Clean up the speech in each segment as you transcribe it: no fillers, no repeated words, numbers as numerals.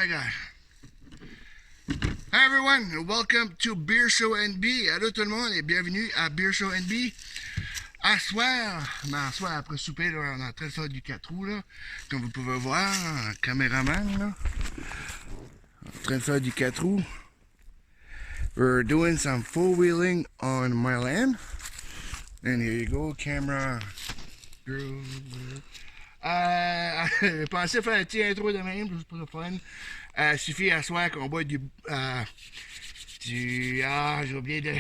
God. Hi everyone, and welcome to Beer Show NB. Allô tout le monde et bienvenue à Beer Show NB. À soir, après souper, là, on est en train de faire du 4 roues, là. Comme vous pouvez voir, un caméraman, là. En train de faire du 4 roues. We're doing some four-wheeling on my land. And here you go, camera. J'ai pensé faire un petit intro de même, juste pour le fun. Suffit à soir qu'on boit du j'ai oublié de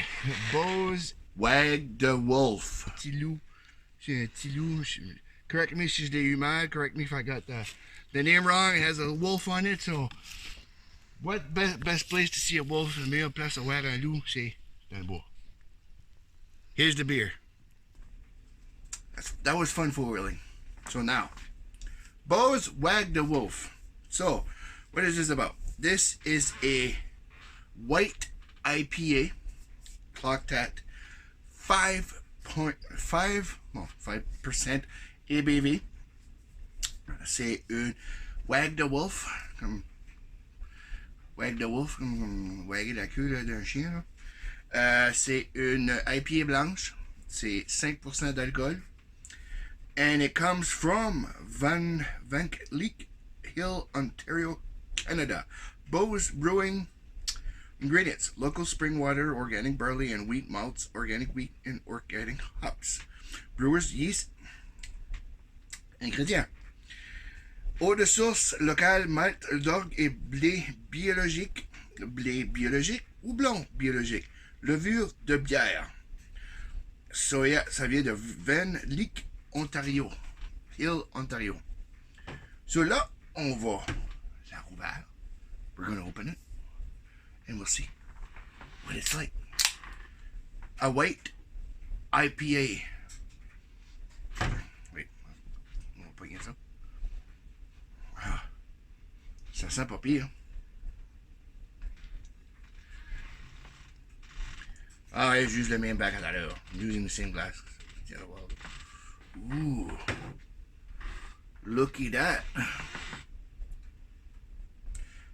Bose Wag the Wolf. Petit loup. C'est un petit loup. Correct me si je l'ai eu mal. Correct me if I got the name wrong. It has a wolf on it. So, what best place to see a wolf? La meilleure place à voir un loup, c'est dans le bois. Here's the beer. That was fun four-wheeling. So now, Bose Wag the Wolf. So, what is this about? This is a white IPA clocked at 5% ABV. C'est une Wag the Wolf. Wag the Wolf, waguer la queue d'un chien. C'est une IPA blanche. C'est 5% d'alcool. And it comes from Van Leek Hill, Ontario, Canada. Bose Brewing. Ingredients: local spring water, organic barley and wheat malts, organic wheat and organic hops. Brewer's yeast. Ingrédients: eau de source locale, malt d'orge et blé biologique ou blond biologique. Levure de bière. Soya, ça vient de Van Leek, Ontario. Hill, Ontario. So là, on va la rouvrir. We're going to open it. And we'll see what it's like. A white IPA. Wait, on va pogner ça. Ça sent pas pire. I use the main back of that. I'm using the same glass. Ooh. Looky that.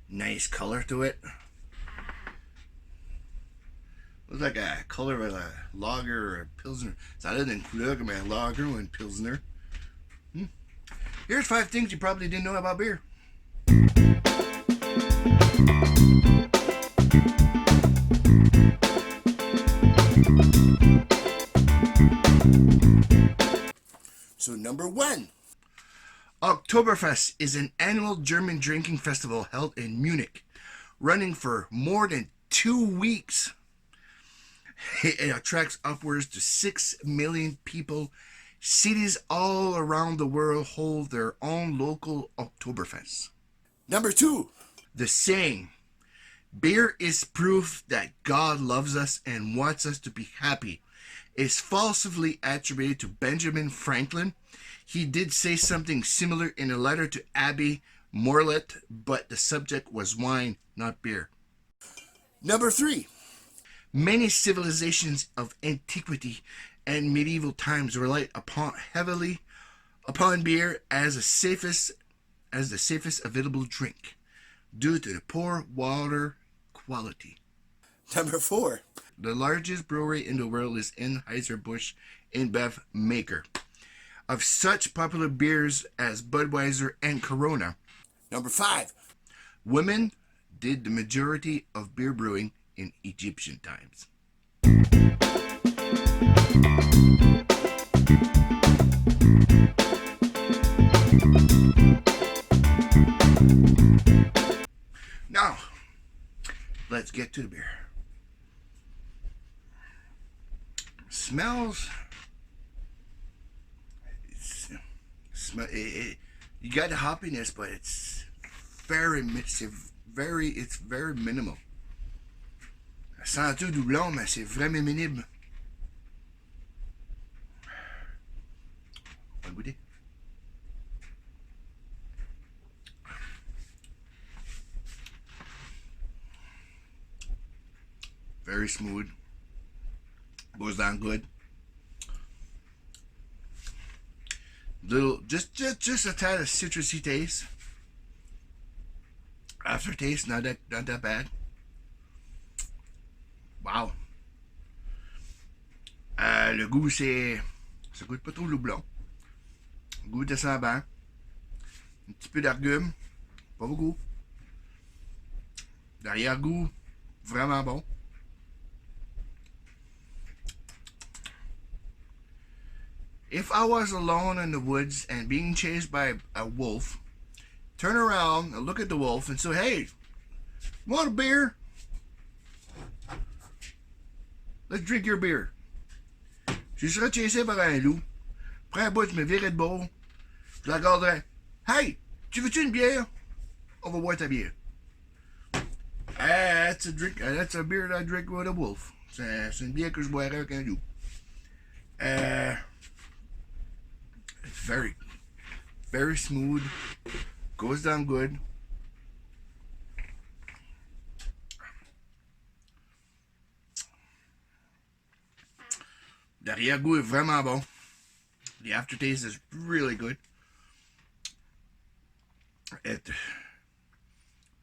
Nice color to it. Looks like a color of a lager or a pilsner. Ça a l'air d'une couleur comme un lager ou une pilsner. Here's 5 things you probably didn't know about beer. So number 1. Oktoberfest is an annual German drinking festival held in Munich, running for more than 2 weeks. It attracts upwards to 6 million people. Cities all around the world hold their own local Oktoberfest. Number 2. The saying, beer is proof that God loves us and wants us to be happy, is falsely attributed to Benjamin Franklin. He did say something similar in a letter to Abby Morlett, but the subject was wine, not beer. Number 3. Many civilizations of antiquity and medieval times relied heavily upon beer as the safest available drink due to the poor water quality. Number 4. The largest brewery in the world is Anheuser-Busch InBev maker of such popular beers as Budweiser and Corona. Number 5. Women did the majority of beer brewing in Egyptian times. Now, let's get to the beer. Smells. You got the hoppiness, but it's very minimal. Ça sent tout doublon, mais c'est vraiment minime. On va goûter. Very smooth. Goes down good. Little, just a tad of citrusy taste. Aftertaste, not that bad. Wow. Le goût, ça goûte pas trop le houblon. Le goût de sambant. Un petit peu d'argume. Pas beaucoup. L'arrière-goût, vraiment bon. If I was alone in the woods and being chased by a wolf, turn around and look at the wolf and say, hey, want a beer? Let's drink your beer. Si je serais chassé par un loup, après un bout, je me virais de bord, je la regarderais. Hey, tu veux-tu une bière? On va boire ta bière. That's a drink. That's a beer that I drink with a wolf. C'est une bière que je boirais avec un loup. It's very, very smooth. Goes down good. L'arrière-goût est vraiment bon. The aftertaste is really good.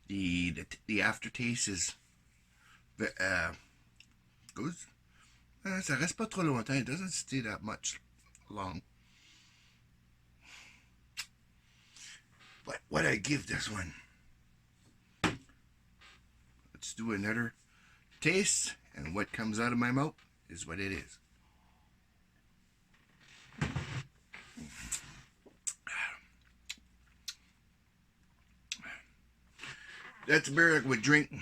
The aftertaste is goes. Ça reste pas trop longtemps. It doesn't stay that much long. But what I give this one? Let's do another taste, and what comes out of my mouth is what it is. That's a beer I would drink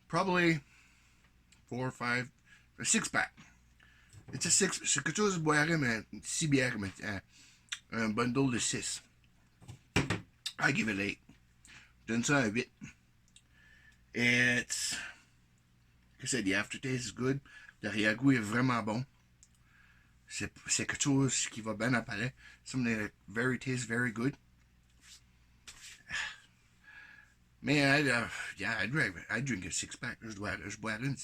probably 4 or 5, a 6-pack. It's a 6. C'est quelque chose de boire, mais 6 bières, mais un bundle de 6. I give it 8. Donne ça un 8. It's, like I said, the aftertaste is good. L'arrière-goût est vraiment bon. C'est quelque chose qui va bien à palais. Something that tastes very good. Man, I'd drink a 6-pack. Je boirais une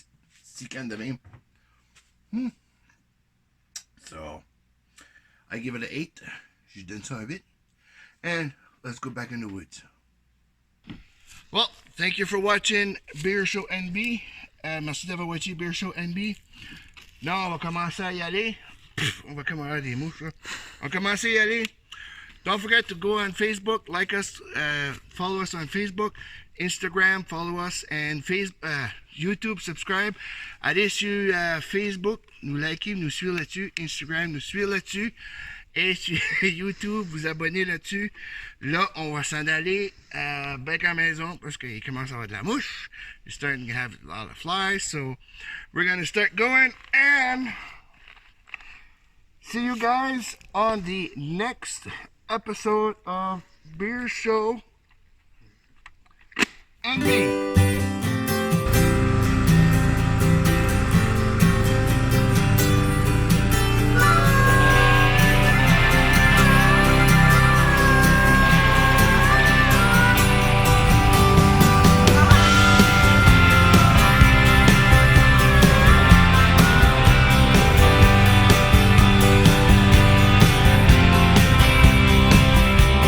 6 cannes de même. So, I give it an 8. Je donne ça un 8. And let's go back in the woods. Well, thank you for watching Beer Show NB. Merci d'avoir watché Beer Show NB. Là, on va commencer à y aller. On va commencer des mouches. Là. On va commencer à y aller. Don't forget to go on Facebook, like us, follow us on Facebook, Instagram, follow us, and YouTube, subscribe. Allez sur Facebook, nous liker, nous suivre là-dessus, Instagram, nous suivre là-dessus, et sur YouTube, vous abonner là-dessus. Là, on va s'en aller back à la maison parce qu'il commence à avoir de la mouche. It's starting to have a lot of flies, so we're going to start going, and see you guys on the next episode of Beer Show NB.